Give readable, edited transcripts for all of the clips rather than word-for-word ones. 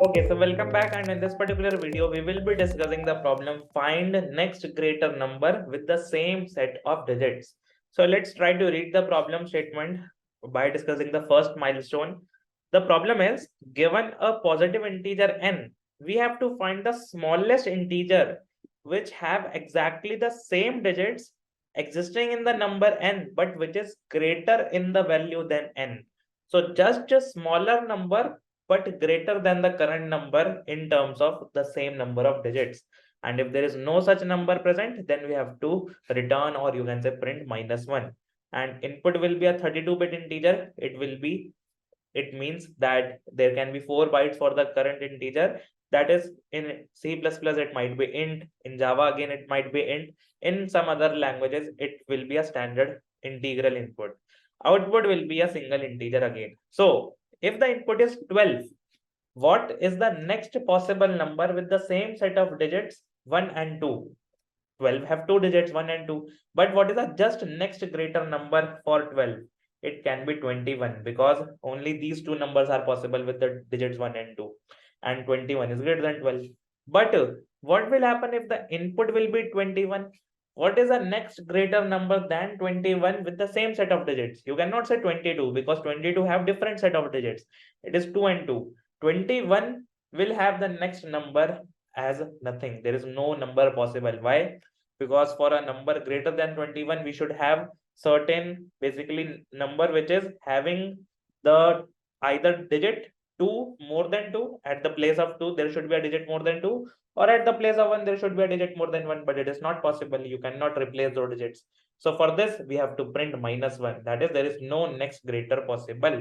Okay, so welcome back, and in this particular video we will be discussing the problem find next greater number with the same set of digits. So let's try to read the problem statement by discussing the first milestone. The problem is given a positive integer n, we have to find the smallest integer which have exactly the same digits existing in the number n but which is greater in the value than n. So just a smaller number but greater than the current number in terms of the same number of digits. And if there is no such number present, then we have to return, or you can say print -1. And input will be a 32-bit integer. It means that there can be 4 bytes for the current integer. That is, in C++ it might be int, in Java again it might be int, in some other languages it will be a standard integral input. Output will be a single integer again. So if the input is 12, what is the next possible number with the same set of digits 1 and 2? 12 have two digits 1 and 2, but what is the just next greater number for 12? It can be 21, because only these two numbers are possible with the digits 1 and 2, and 21 is greater than 12. But what will happen if the input will be 21? What is the next greater number than 21 with the same set of digits? You cannot say 22, because 22 have different set of digits. It is 2 and 2. 21 will have the next number as nothing. There is no number possible. Why? Because for a number greater than 21, we should have certain basically number which is having the either digit 2 more than 2. At the place of 2 there should be a digit more than 2, or at the place of 1 there should be a digit more than 1, but it is not possible. You cannot replace those digits. So for this we have to print -1. That is, there is no next greater possible.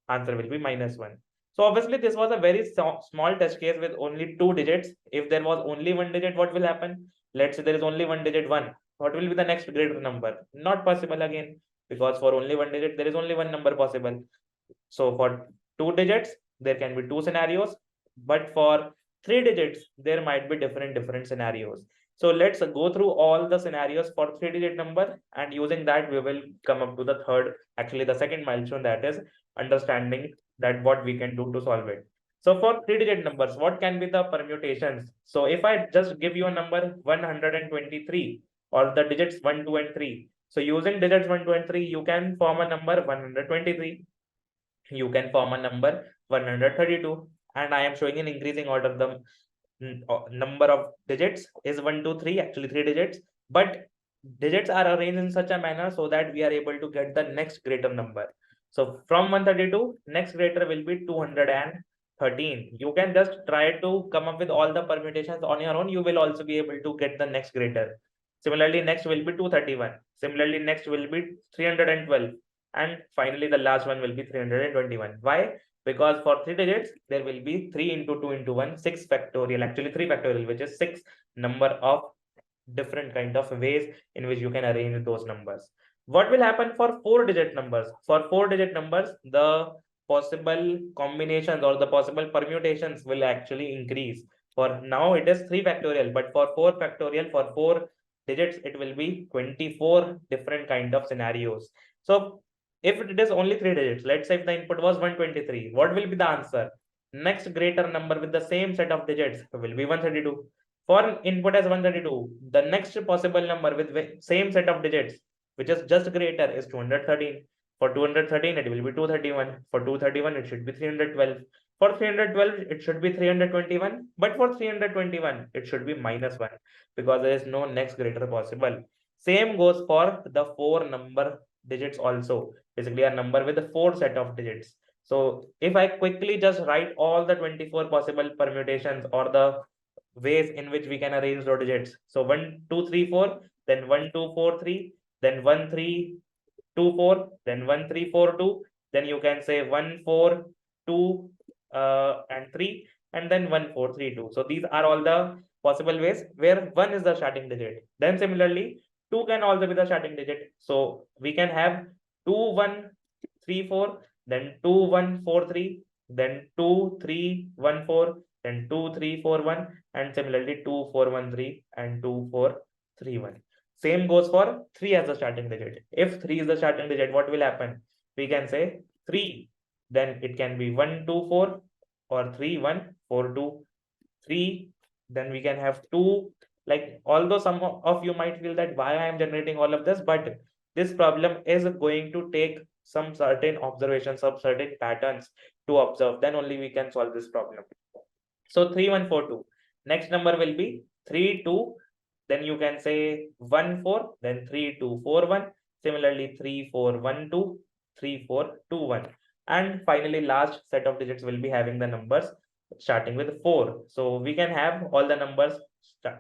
Answer will be -1. So obviously this was a very small test case with only 2 digits. If there was only 1 digit, what will happen? Let's say there is only 1 digit 1. What will be the next greater number? Not possible again, because for only 1 digit there is only one number possible. So for 2 digits there can be 2 scenarios, but for 3 digits there might be different scenarios. So let's go through all the scenarios for 3-digit number, and using that we will come up to the second milestone, that is understanding that what we can do to solve it. So for 3-digit numbers, what can be the permutations? So if I just give you a number 123, or the digits 1, 2, and 3. So using digits 1, 2, and 3, you can form a number 123. You can form a number 132. And I am showing in increasing order. The number of digits is 1, 2, 3, actually 3 digits. But digits are arranged in such a manner so that we are able to get the next greater number. So from 132, next greater will be 213. You can just try to come up with all the permutations on your own. You will also be able to get the next greater. Similarly, next will be 231. Similarly, next will be 312. And finally, the last one will be 321. Why? Because for 3 digits, there will be 3 into 2 into 1, 6 factorial, actually 3 factorial, which is 6 number of different kind of ways in which you can arrange those numbers. What will happen for 4-digit numbers? For 4-digit numbers, the possible combinations or the possible permutations will actually increase. For now, it is 3 factorial, but for 4 factorial, for 4 digits, it will be 24 different kind of scenarios. So if it is only 3 digits, let's say if the input was 123, what will be the answer? Next greater number with the same set of digits will be 132. For input as 132, the next possible number with same set of digits, which is just greater, is 213. For 213, it will be 231. For 231, it should be 312. For 312, it should be 321. But for 321, it should be -1, because there is no next greater possible. Same goes for the 4 number digits also. Basically, a number with a 4 set of digits. So if I quickly just write all the 24 possible permutations or the ways in which we can arrange those digits. So 1, 2, 3, 4, then 1, 2, 4, 3, then 1, 3, 2, 4, then 1, 3, 4, 2, then you can say 1, 4, 2, and 3, and then 1, 4, 3, 2. So these are all the possible ways where 1 is the starting digit. Then similarly, 2 can also be the starting digit. So we can have 2, 1, 3, 4, then 2, 1, 4, 3, then 2, 3, 1, 4, then 2, 3, 4, 1, and similarly 2, 4, 1, 3, and 2, 4, 3, 1. Same goes for 3 as the starting digit. If 3 is the starting digit, what will happen? We can say 3, then it can be 1, 2, 4, or 3, 1, 4, 2, 3, then we can have 2. Like, although some of you might feel that why I am generating all of this, but this problem is going to take some certain observations, some certain patterns to observe, then only we can solve this problem. So 3, 1, 4, 2. Next number will be 3, 2. Then you can say 1, 4. Then 3, 2, 4, 1. Similarly, 3, 4, 1, 2. 3, 4, 2, 1. And finally, last set of digits will be having the numbers starting with 4. So we can have all the numbers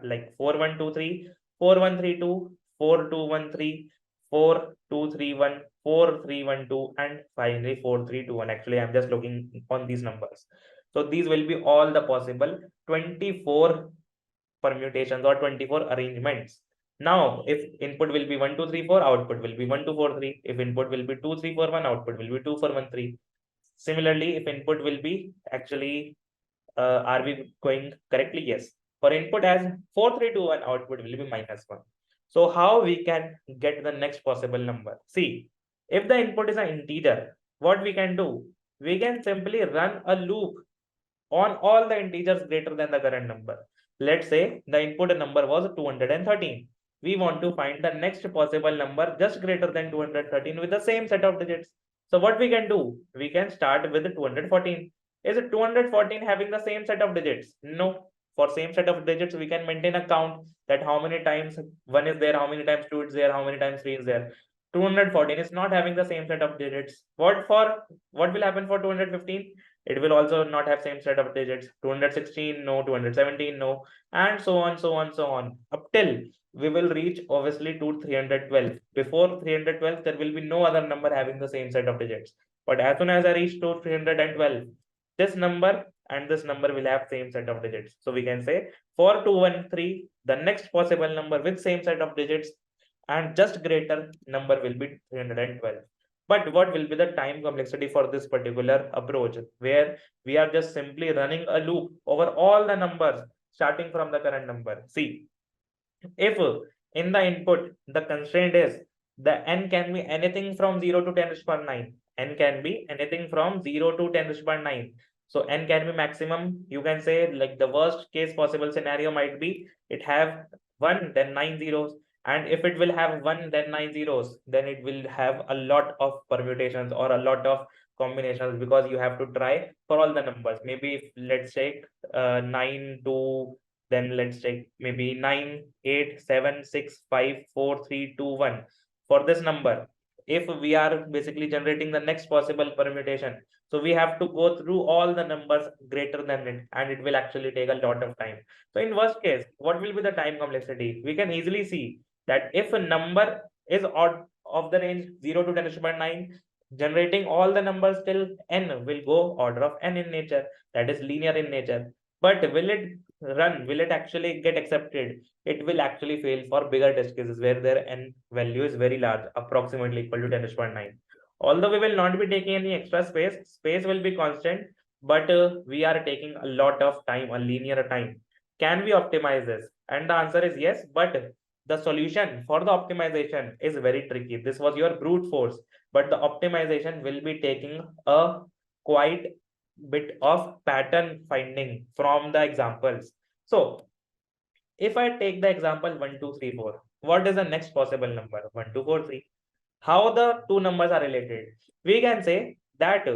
like 4, 1, 2, 3, 4, 1, 3, 2, 4, 2, 1, 3, 4, 2, 3, 1, 4, 3, 1, 2, and finally 4, 3, 2, 1. Actually, I'm just looking on these numbers. So these will be all the possible 24 permutations or 24 arrangements. Now, if input will be 1, 2, 3, 4, output will be 1, 2, 4, 3. If input will be 2, 3, 4, 1, output will be 2, 4, 1, 3. Similarly, if input will be actually, are we going correctly? Yes. For input as 4, 3, 2, 1, output will be -1. So how we can get the next possible number? See, if the input is an integer, what we can do? We can simply run a loop on all the integers greater than the current number. Let's say the input number was 213. We want to find the next possible number just greater than 213 with the same set of digits. So what we can do? We can start with 214. Is it 214 having the same set of digits? No. For same set of digits, we can maintain a count that how many times 1 is there, how many times 2 is there, how many times 3 is there. 214 is not having the same set of digits. What will happen for 215? It will also not have same set of digits. 216, no. 217, no. And so on, so on, so on. Up till we will reach obviously to 312. Before 312, there will be no other number having the same set of digits. But as soon as I reach to 312, this number and this number will have same set of digits. So we can say for 213, the next possible number with same set of digits and just greater number will be 312. But what will be the time complexity for this particular approach, where we are just simply running a loop over all the numbers starting from the current number? See, if in the input the constraint is the n can be anything from 0 to 10 raised to power 9, n can be anything from 0 to 10 raised to power 9. So n can be maximum. You can say like the worst case possible scenario might be it have 1 then 9 zeros, and if it will have 1 then 9 zeros, then it will have a lot of permutations or a lot of combinations, because you have to try for all the numbers. Maybe if, let's take 9 to, then let's take maybe 9, 8, 7, 6, 5, 4, 3, 2, 1. For this number, if we are basically generating the next possible permutation, so we have to go through all the numbers greater than it, and it will actually take a lot of time. So in worst case, what will be the time complexity? We can easily see that if a number is odd of the range 0 to 10 raised to power 9, generating all the numbers till n will go order of n in nature, that is linear in nature. But will it run? Will it actually get accepted? It will actually fail for bigger test cases where their n value is very large, approximately equal to 10 raised to power 9. Although we will not be taking any extra space, space will be constant, but we are taking a lot of time, a linear time. Can we optimize this? And the answer is yes, but the solution for the optimization is very tricky. This was your brute force, but the optimization will be taking a quite bit of pattern finding from the examples. So if I take the example 1, 2, 3, 4, what is the next possible number? 1, 2, 4, 3. How the two numbers are related? We can say that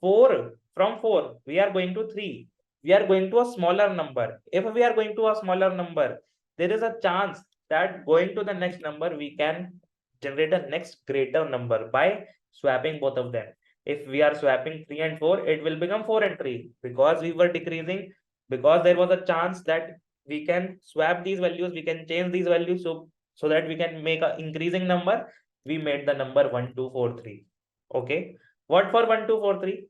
4, from 4 we are going to 3. We are going to a smaller number. If we are going to a smaller number, there is a chance that going to the next number we can generate a next greater number by swapping both of them. If we are swapping 3 and 4, it will become 4 and 3, because we were decreasing, because there was a chance that we can swap these values, we can change these values, so that we can make an increasing number. We made the number 1, 2, 4, 3. Okay, what for 1, 2, 4, 3?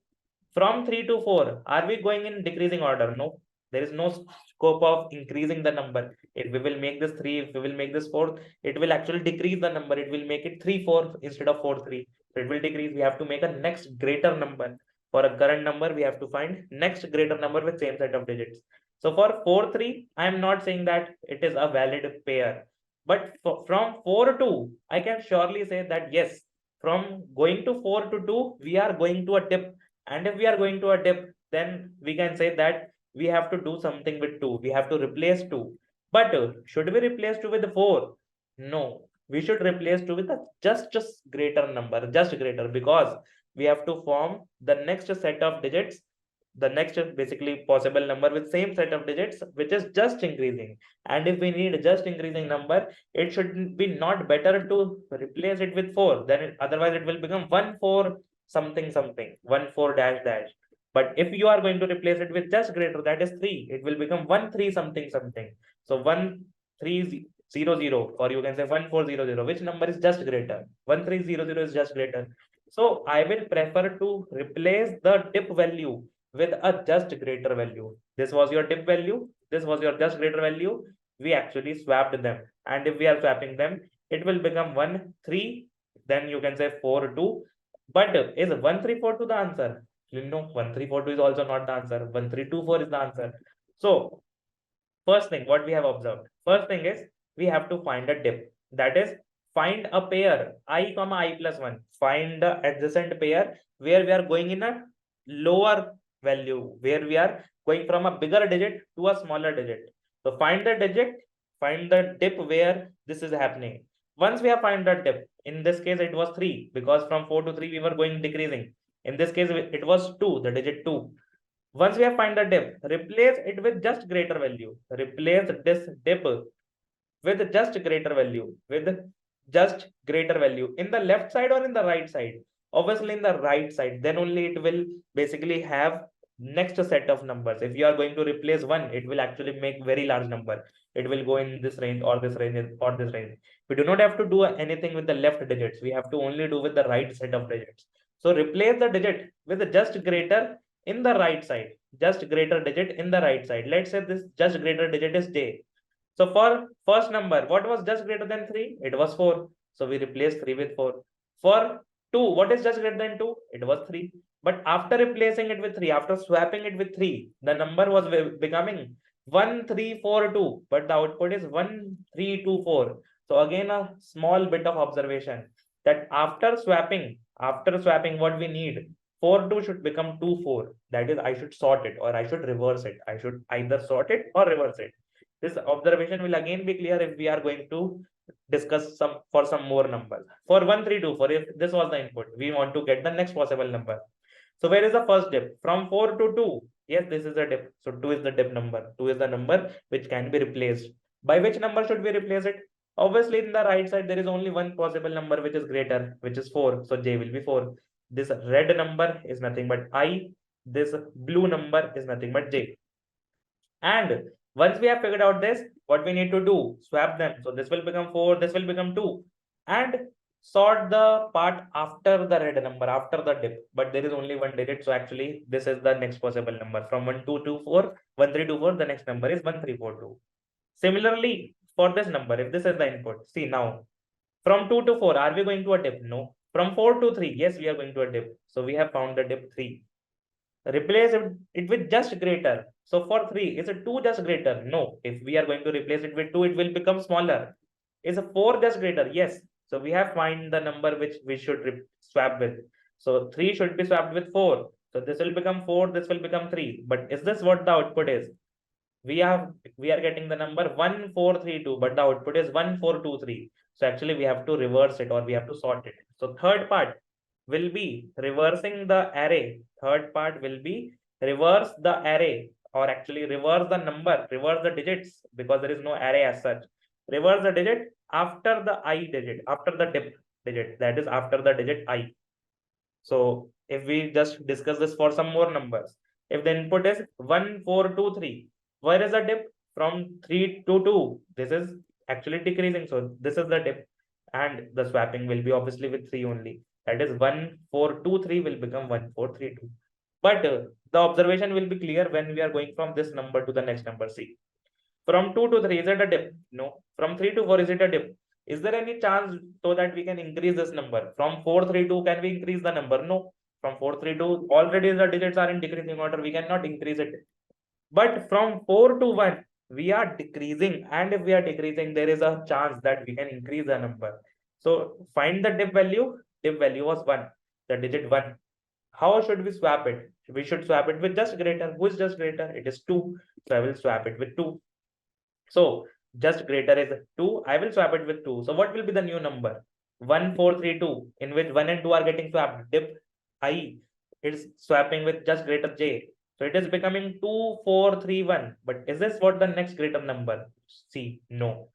From 3 to 4, are we going in decreasing order? No, there is no scope of increasing the number. If we will make this 3, if we will make this 4, it will actually decrease the number. It will make it 3, 4 instead of 4, 3. So it will decrease. We have to make a next greater number. For a current number, we have to find next greater number with same set of digits. So for 4, 3, I am not saying that it is a valid pair. But from 4 to 2, I can surely say that yes, from going to 4 to 2, we are going to a dip. And if we are going to a dip, then we can say that we have to do something with 2. We have to replace 2. But should we replace 2 with 4? No, we should replace 2 with a just greater number, just greater, because we have to form the next set of digits, the next basically possible number with same set of digits, which is just increasing. And if we need just increasing number, it should be not better to replace it with 4, then otherwise it will become 1 4 something something, 1 4 dash dash. But if you are going to replace it with just greater, that is 3, it will become 1 3 something something. So 1 3 0 0, or you can say 1 4 0 0, which number is just greater? 1 3 0 0 is just greater. So I will prefer to replace the dip value with a just greater value. This was your dip value, this was your just greater value. We actually swapped them, and if we are swapping them, it will become 1 3, then you can say 4 2. But is 1 3 4 2 the answer? No, 1 3 4 2 is also not the answer. 1 3 2 4 is the answer. So first thing what we have observed, first thing is we have to find a dip, that is find a pair I comma I plus 1, find the adjacent pair where we are going in a lower value, where we are going from a bigger digit to a smaller digit. So find the digit, find the dip where this is happening. Once we have find the dip, in this case it was 3, because from 4 to 3 we were going decreasing. In this case it was 2, the digit 2. Once we have find the dip, replace it with just greater value. Replace this dip with just greater value, with just greater value in the left side or in the right side. Obviously in the right side, then only it will basically have next set of numbers. If you are going to replace 1, it will actually make very large number. It will go in this range or this range or this range. We do not have to do anything with the left digits. We have to only do with the right set of digits. So replace the digit with just greater in the right side, just greater digit in the right side. Let's say this just greater digit is j. So for first number, what was just greater than 3? It was 4. So we replace 3 with 4. For 2, what is just greater than 2? It was 3. But after replacing it with 3, after swapping it with 3, the number was becoming 1 3 4 2. But the output is 1 3 2 4. So again, a small bit of observation that after swapping what we need, 4 2 should become 2 4. That is, I should sort it or I should reverse it. I should either sort it or reverse it. This observation will again be clear if we are going to discuss some more numbers. For 1 3 2 4, if this was the input, we want to get the next possible number. So where is the first dip? From 4 to 2. Yes, this is a dip. So 2 is the dip number. 2 is the number which can be replaced. By which number should we replace it? Obviously, in the right side, there is only one possible number which is greater, which is 4. So j will be 4. This red number is nothing but I. This blue number is nothing but j. And once we have figured out this, what we need to do, swap them. So this will become 4, this will become 2. And sort the part after the red number, after the dip. But there is only one digit. So actually, this is the next possible number. From 1 2 2 4, 1 3 2 4, the next number is 1 3 4 2. Similarly, for this number, if this is the input, see now, from 2 to 4, are we going to a dip? No. From 4 to 3, yes, we are going to a dip. So we have found the dip 3. Replace it with just greater. So for 3, is it 2 just greater? No. If we are going to replace it with 2, it will become smaller. Is a 4 just greater? Yes. So we have find the number which we should swap with. So 3 should be swapped with 4. So this will become 4, this will become 3. But is this what the output is? We are getting the number 1 4 3 2, but the output is 1 4 2 3. So actually we have to reverse it or we have to sort it. So third part will be reversing the array. Third part will be reverse the array, or actually reverse the number, reverse the digits, because there is no array as such. Reverse the digit after the I digit, after the dip digit, that is after the digit I. So if we just discuss this for some more numbers, if the input is 1 4 2 3, where is the dip? From 3 to 2, this is actually decreasing. So this is the dip, and the swapping will be obviously with 3 only. That is 1 4 2 3 will become 1 4 3 2. But the observation will be clear when we are going from this number to the next number. See, from 2 to 3, is it a dip? No. From 3 to 4, is it a dip? Is there any chance so that we can increase this number? From 4 3 2, can we increase the number? No. From 4 3 2, already the digits are in decreasing order. We cannot increase it. But from 4 to 1, we are decreasing. And if we are decreasing, there is a chance that we can increase the number. So find the dip value. Dip value was 1, the digit 1. How should we swap it? we should swap it with just greater. Who is just greater? It is 2. So I will swap it with 2. So just greater is 2. I will swap it with 2. So what will be the new number? 1432, in which 1 and 2 are getting swapped. Dip I is swapping with just greater j. So it is becoming 2431. But is this what the next greater number? See, no.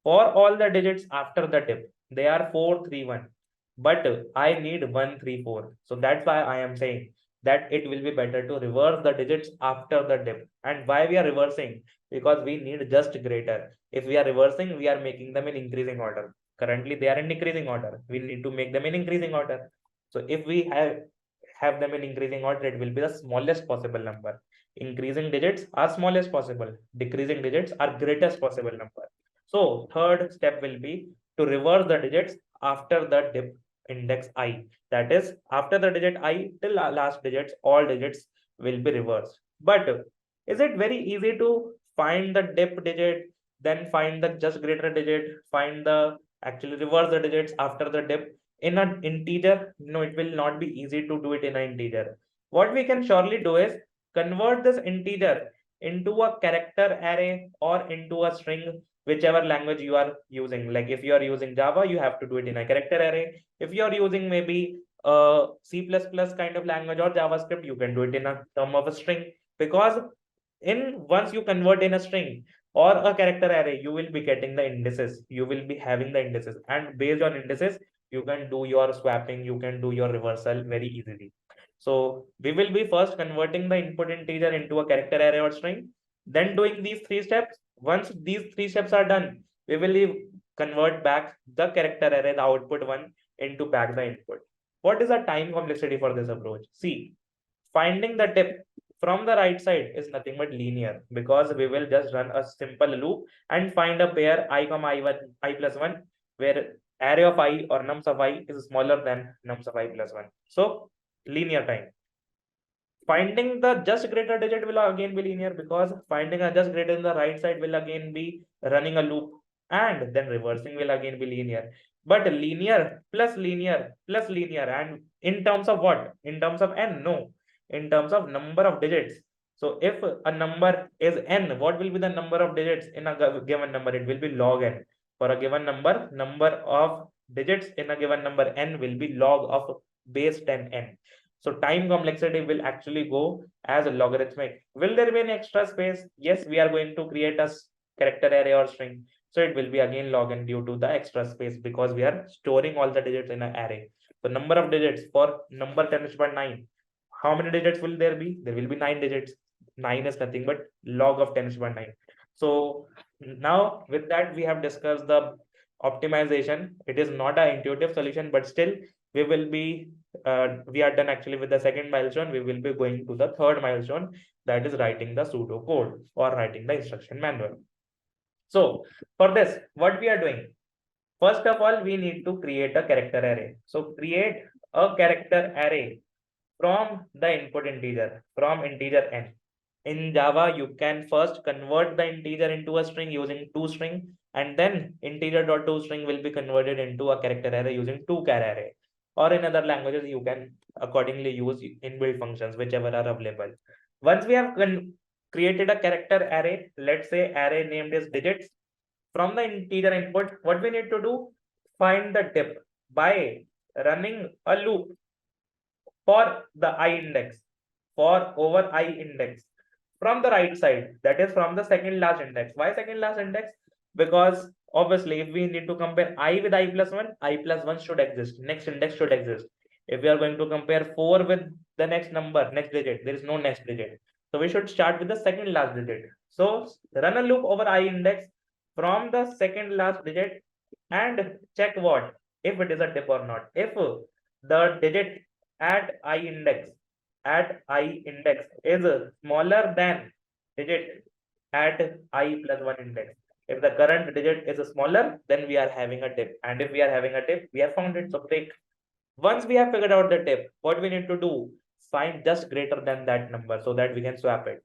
For all the digits after the dip, they are 431. But I need 134. So that's why I am saying that it will be better to reverse the digits after the dip. And why we are reversing? Because we need just greater. If we are reversing, we are making them in increasing order. Currently, they are in decreasing order. We need to make them in increasing order. So if we have them in increasing order, it will be the smallest possible number. Increasing digits are smallest possible. Decreasing digits are greatest possible number. So third step will be to reverse the digits after the dip index I. That is, after the digit I till last digits, all digits will be reversed. But is it very easy to find the dip digit, then find the just greater digit, find the actually reverse the digits after the dip in an integer? No, it will not be easy to do it in an integer. What we can surely do is convert this integer into a character array or into a string, whichever language you are using. Like if you are using Java, you have to do it in a character array. If you are using maybe C++ kind of language or JavaScript, you can do it in a term of a string. Because in once you convert in a string or a character array, you will be getting the indices. You will be having the indices, and based on indices, you can do your swapping, you can do your reversal very easily. So we will be first converting the input integer into a character array or string, then doing these 3 steps. Once these 3 steps are done, we will convert back the character array, the output one, into back the input. What is the time complexity for this approach? See, finding the dip from the right side is nothing but linear, because we will just run a simple loop and find a pair I comma I1 I plus 1, where array of I or nums of I is smaller than nums of I plus 1. So linear time. Finding the just greater digit will again be linear, because finding a just greater in the right side will again be running a loop, and then reversing will again be linear. But linear plus linear plus linear, and in terms of what? In terms of n? No, in terms of number of digits. So if a number is n, what will be the number of digits in a given number? It will be log n. For a given number of digits in a given number n will be log of base 10n. So time complexity will actually go as a logarithmic. Will there be any extra space? Yes, we are going to create a character array or string. So it will be again log n due to the extra space, because we are storing all the digits in an array. So number of digits for number 10 to the power 9. How many digits will there be? There will be 9 digits. 9 is nothing but log of 10 to the power 9. So now with that, we have discussed the optimization. It is not an intuitive solution, but still we will be we are done actually with the second milestone. We will be going to the third milestone, that is writing the pseudocode or writing the instruction manual. So for this, what we are doing, first of all, we need to create a character array. So create a character array from the input integer, from integer n. In Java, you can first convert the integer into a string using toString, and then integer.toString will be converted into a character array using toChar array. Or in other languages, you can accordingly use inbuilt functions, whichever are available. Once we have created a character array, let's say array named is digits, from the integer input, what we need to do? Find the dip by running a loop for the I index, for over I index from the right side, that is from the second last index. Why second last index? Because obviously if we need to compare I with I plus 1, I plus 1 should exist, next index should exist. If we are going to compare 4 with the next number, next digit, there is no next digit. So we should start with the second last digit. So run a loop over I index from the second last digit and check what? If it is a dip or not. If the digit at I index is smaller than digit at I plus 1 index. If the current digit is smaller, then we are having a dip. And if we are having a dip, we have found it. So break. Once we have figured out the dip, what we need to do? Find just greater than that number so that we can swap it.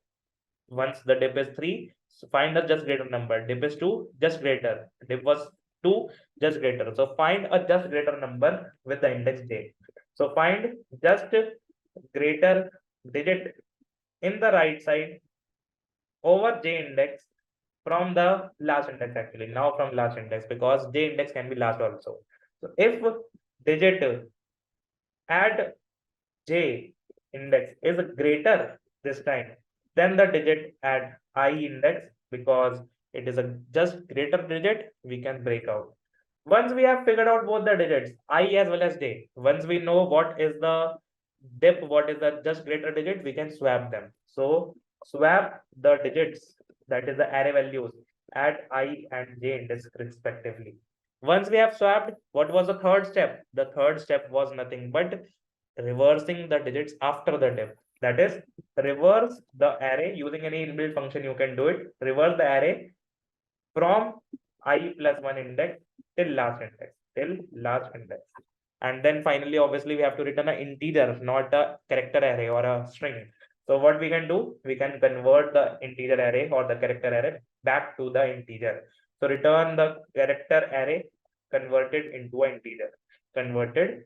Once the dip is 3, so find a just greater number. Dip is 2, just greater. Dip was 2, just greater. So find a just greater number with the index j. So find just greater digit in the right side over j index from the last index, actually now from last index, because j index can be last also. So if digit at j index is greater this time than the digit at I index, because it is a just greater digit, we can break out. Once we have figured out both the digits, I as well as j, once we know what is the diff, what is the just greater digit, we can swap them. So swap the digits, that is the array values at I and j index respectively. Once we have swapped, what was the third step? The third step was nothing but reversing the digits after the diff. That is, reverse the array using any inbuilt function, you can do it. Reverse the array from I plus 1 index till last index, and then finally obviously we have to return an integer, not a character array or a string. So what we can do, we can convert the integer array or the character array back to the integer. So return the character array converted into an integer, converted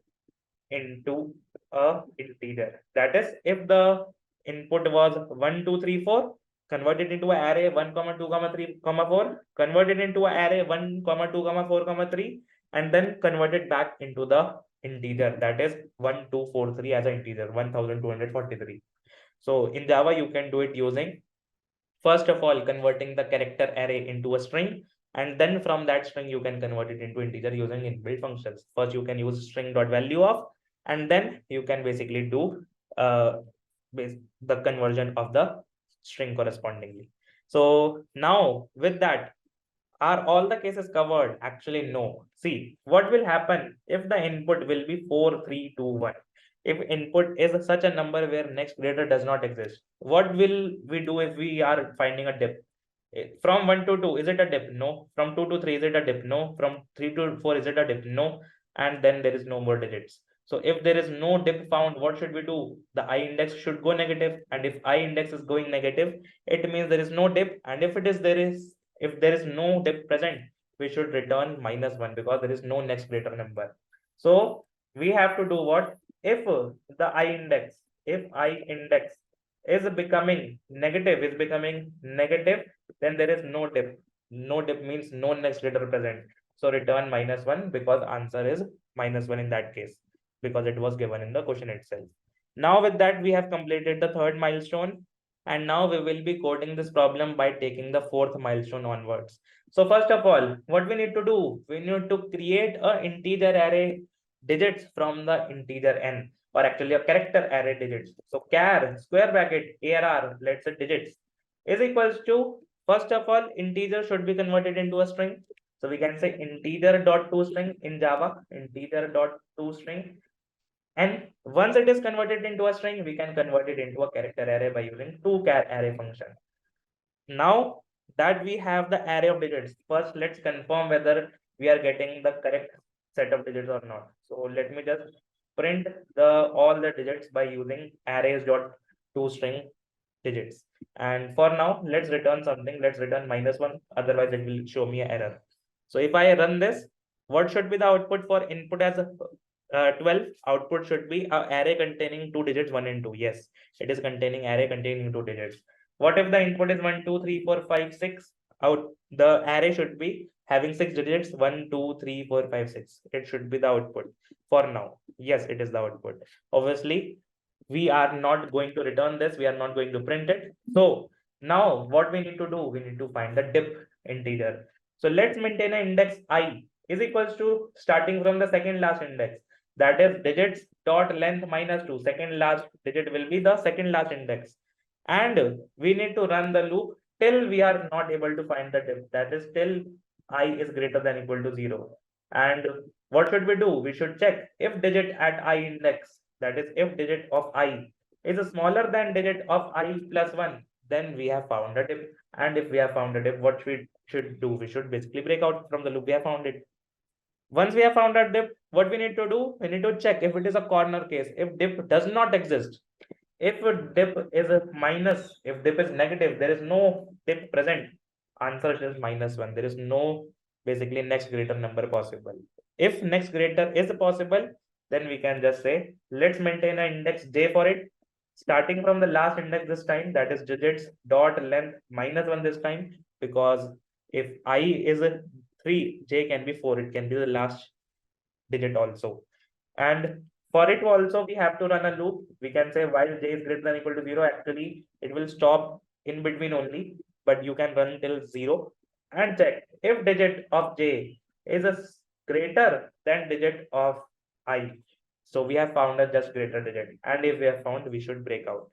into a integer. That is, if the input was 1 2 3 4, convert it into an array 1 comma 2 comma 3 comma 4, convert it into an array 1 comma 2 comma 4 comma 3, and then convert it back into the integer, that is 1243 as an integer, 1243. So in Java you can do it using, first of all, converting the character array into a string, and then from that string you can convert it into integer using inbuilt functions. First you can use string dot value of, and then you can basically do uh, the conversion of the string correspondingly. So now with that, are all the cases covered? Actually, no. See, what will happen if the input will be 4, 3, 2, 1? If input is such a number where next greater does not exist, what will we do if we are finding a dip? From 1 to 2, is it a dip? No. From 2 to 3, is it a dip? No. From 3 to 4, is it a dip? No. And then there is no more digits. So if there is no dip found, what should we do? The I index should go negative. And if I index is going negative, it means there is no dip. And if if there is no dip present, we should return -1, because there is no next greater number. So we have to do what? If the I index, if I index is becoming negative, then there is no dip. No dip means no next greater present. So return -1, because answer is -1 in that case, because it was given in the question itself. Now with that, we have completed the third milestone, and now we will be coding this problem by taking the fourth milestone onwards. So first of all, what we need to do, we need to create a integer array digits from the integer n, or actually a character array digits. So char square bracket arr, let's say digits, is equals to, first of all, integer should be converted into a string. So we can say integer dot toString in Java, integer dot toString. And once it is converted into a string, we can convert it into a character array by using toChar array function. Now that we have the array of digits, first let's confirm whether we are getting the correct set of digits or not. So let me just print all the digits by using arrays dot toString digits. And for now, let's return something. Let's return -1. Otherwise, it will show me an error. So if I run this, what should be the output for input as 12? Output should be an array containing 2 digits, 1 and 2. Yes, it is containing array containing 2 digits. What if the input is 1, 2, 3, 4, 5, 6? Out the array should be having 6 digits, 1, 2, 3, 4, 5, 6. It should be the output for now. Yes, it is the output. Obviously, we are not going to return this, we are not going to print it. So now what we need to do, we need to find the dip integer. So let's maintain an index I is equals to, starting from the second last index, that is digits dot length -2. Second last digit will be the second last index, and we need to run the loop till we are not able to find the dip, that is till I is greater than equal to 0. And what should we do? We should check if digit at I index, that is if digit of I is smaller than digit of I plus 1, then we have found a dip. And if we have found a dip, what we should do? We should basically break out from the loop we have found it. Once we have found a dip, what we need to do? We need to check if it is a corner case. If dip does not exist, if dip is a minus, if dip is negative, there is no dip present, answer is -1. There is no basically next greater number possible. If next greater is possible, then we can just say, let's maintain an index j for it. starting from the last index this time, that is digits dot length -1 this time, because if I is a 3, j can be 4, it can be the last digit also. And for it also, we have to run a loop. We can say while j is greater than or equal to 0, actually it will stop in between only, but you can run till 0 and check if digit of j is greater than digit of I. So we have found a just greater digit, and if we have found, we should break out.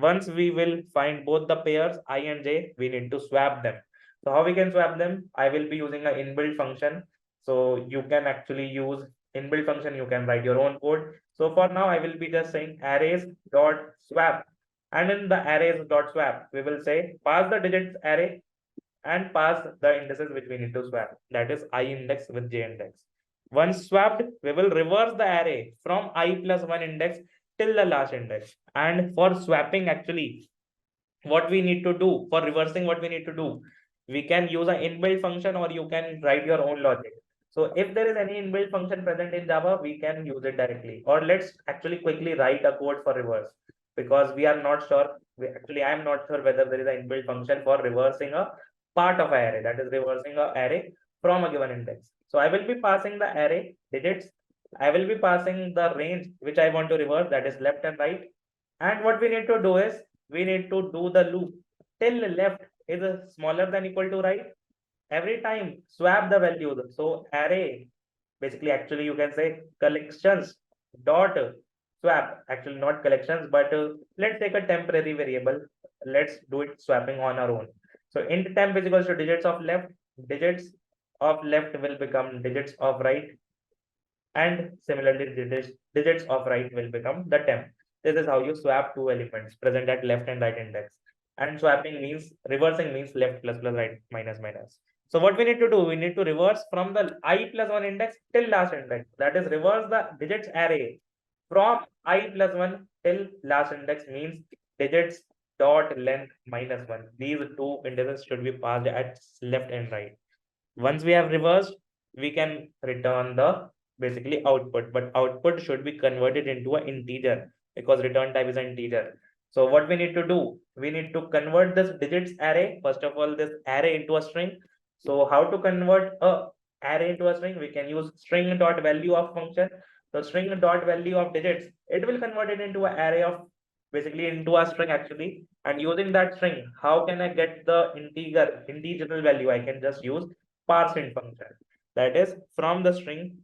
Once we will find both the pairs I and j, we need to swap them. So how we can swap them? I will be using an inbuilt function. So you can actually use inbuilt function, you can write your own code. So for now, I will be just saying arrays dot swap. And in the arrays dot swap, we will say pass the digits array and pass the indices which we need to swap. That is I index with j index. Once swapped, we will reverse the array from I plus 1 index till the last index. And for swapping, actually, what we need to do, for reversing what we need to do, we can use an inbuilt function, or you can write your own logic. So if there is any inbuilt function present in Java, we can use it directly. Or let's actually quickly write a code for reverse, because we are not sure. I am not sure whether there is an inbuilt function for reversing a part of an array, that is reversing an array from a given index. So I will be passing the array digits. I will be passing the range which I want to reverse, that is left and right. And what we need to do is we need to do the loop till left is smaller than equal to right. Every time swap the values. So array, basically, actually you can say collections dot swap. Actually not collections, but let's take a temporary variable. Let's do it swapping on our own. So int temp is equals to digits of left. Digits of left will become digits of right, and similarly digits of right will become the temp. This is how you swap two elements present at left and right index. And swapping means, reversing means left plus plus, right minus minus. So what we need to do, we need to reverse from the I plus 1 index till last index. That is reverse the digits array from I plus 1 till last index, means digits dot length -1. These two indices should be passed at left and right. Once we have reversed, we can return the basically output, but output should be converted into an integer, because return type is an integer. So what we need to do, we need to convert this digits array, first of all, this array into a string. So how to convert a array into a string? We can use string dot value of function. So string dot value of digits, it will convert it into an array of, basically into a string actually. And using that string, how can I get the integer value? I can just use parseInt function. That is, from the string,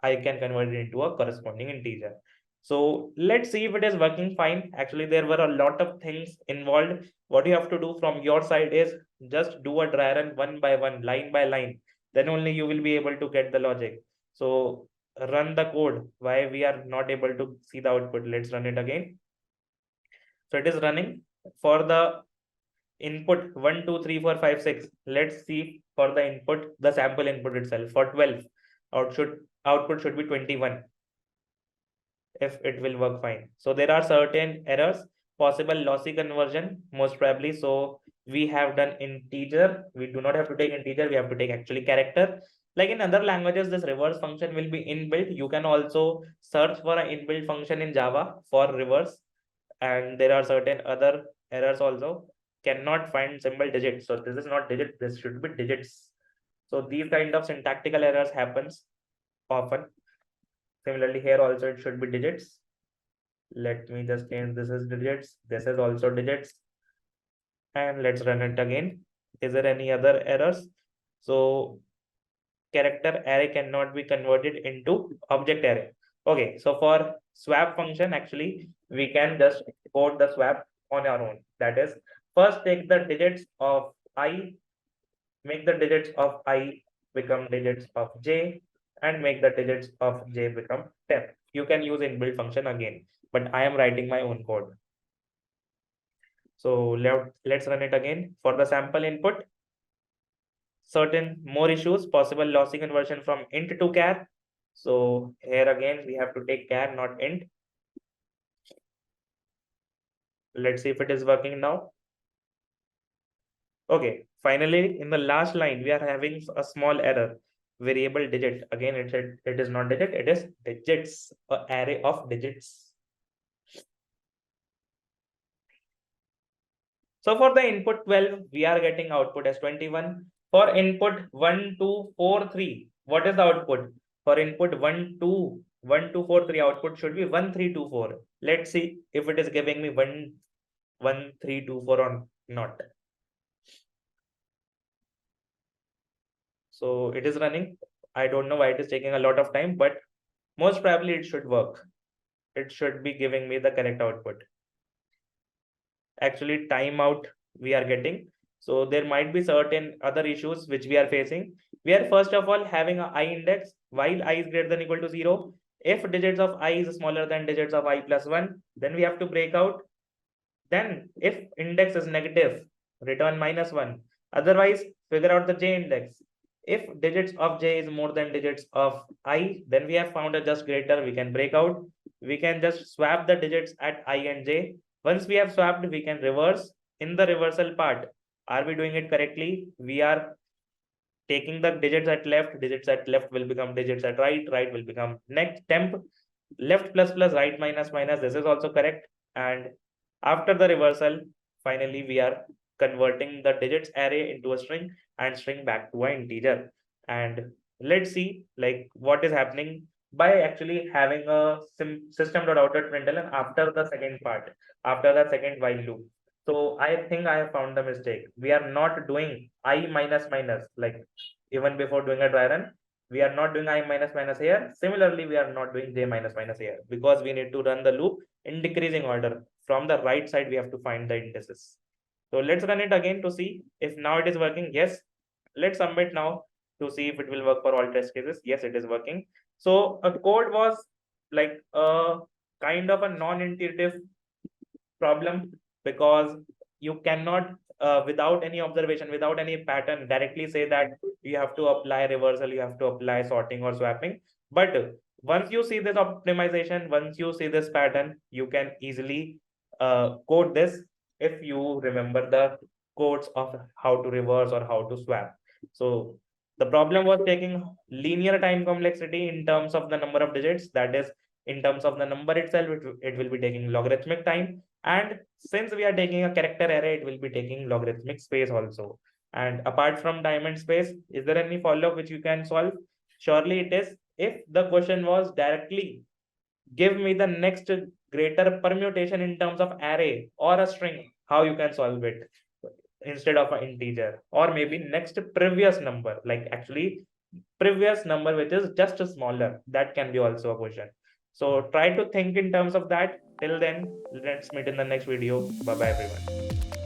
I can convert it into a corresponding integer. So let's see if it is working fine. Actually, there were a lot of things involved. What you have to do from your side is just do a dry run one by one, line by line. Then only you will be able to get the logic. So run the code. Why we are not able to see the output? Let's run it again. So it is running for the input 1 2 3 4 5 6. Let's see for the input, the sample input itself. For 12, output should be 21, if it will work fine. So there are certain errors, possible lossy conversion most probably. So we have done integer. We do not have to take integer, we have to take actually character. Like in other languages, this reverse function will be inbuilt. You can also search for an inbuilt function in Java for reverse. And there are certain other errors also. Cannot find symbol digits. So this is not digit, this should be digits. So these kind of syntactical errors happens often. Similarly, here also it should be digits. Let me just change, this is digits, this is also digits. And let's run it again. Is there any other errors? So character array cannot be converted into object array. Okay, so for swap function, actually, we can just code the swap on our own. That is, first take the digits of I, make the digits of I become digits of j, and make the digits of j become temp. You can use inbuilt function again, but I am writing my own code. So let's run it again. For the sample input, certain more issues, possible lossy conversion from int to char. So here again, we have to take char, not int. Let's see if it is working now. Okay, finally, in the last line, we are having a small error. Variable digit. Again, it is not digit, it is digits, an array of digits. So for the input 12, we are getting output as 21. For input 1, 2, 4, 3, what is the output? For input 1, 2, 1, 2, 4, 3, output should be 1, 3, 2, 4. Let's see if it is giving me 1, 1, 3, 2, 4 or not. So it is running. I don't know why it is taking a lot of time, but most probably it should work. It should be giving me the correct output. Actually, timeout we are getting. So there might be certain other issues which we are facing. We are first of all having a I index while I is greater than equal to 0. If digits of I is smaller than digits of I plus 1, then we have to break out. Then if index is negative, return -1. Otherwise, figure out the j index. If digits of j is more than digits of I, then we have found a just greater, we can break out. We can just swap the digits at I and j. Once we have swapped, we can reverse. In the reversal part, are we doing it correctly? We are taking the digits at left will become digits at right will become next temp, left plus plus, right minus minus, this is also correct. And after the reversal, finally we are converting the digits array into a string and string back to an integer. And let's see like what is happening by actually having a system.out.println after the second part, after the second while loop. So I think I have found the mistake. We are not doing I minus minus like even before doing a dry run. We are not doing I minus minus here. Similarly, we are not doing j minus minus here because we need to run the loop in decreasing order. From the right side, we have to find the indices. So let's run it again to see if now it is working. Yes. Let's submit now to see if it will work for all test cases. Yes, it is working. So a code was like a kind of a non-intuitive problem because you cannot without any observation, without any pattern, directly say that you have to apply reversal, you have to apply sorting or swapping. But once you see this optimization, once you see this pattern, you can easily code this if you remember the codes of how to reverse or how to swap. So the problem was taking linear time complexity in terms of the number of digits, that is in terms of the number itself, it will be taking logarithmic time. And since we are taking a character array, it will be taking logarithmic space also. And apart from time and space, is there any follow-up which you can solve? Surely it is. If the question was directly give me the next greater permutation in terms of array or a string, how you can solve it instead of an integer, or maybe next previous number, like actually previous number which is just smaller, that can be also a question. So try to think in terms of that. Till then, let's meet in the next video. Bye bye everyone.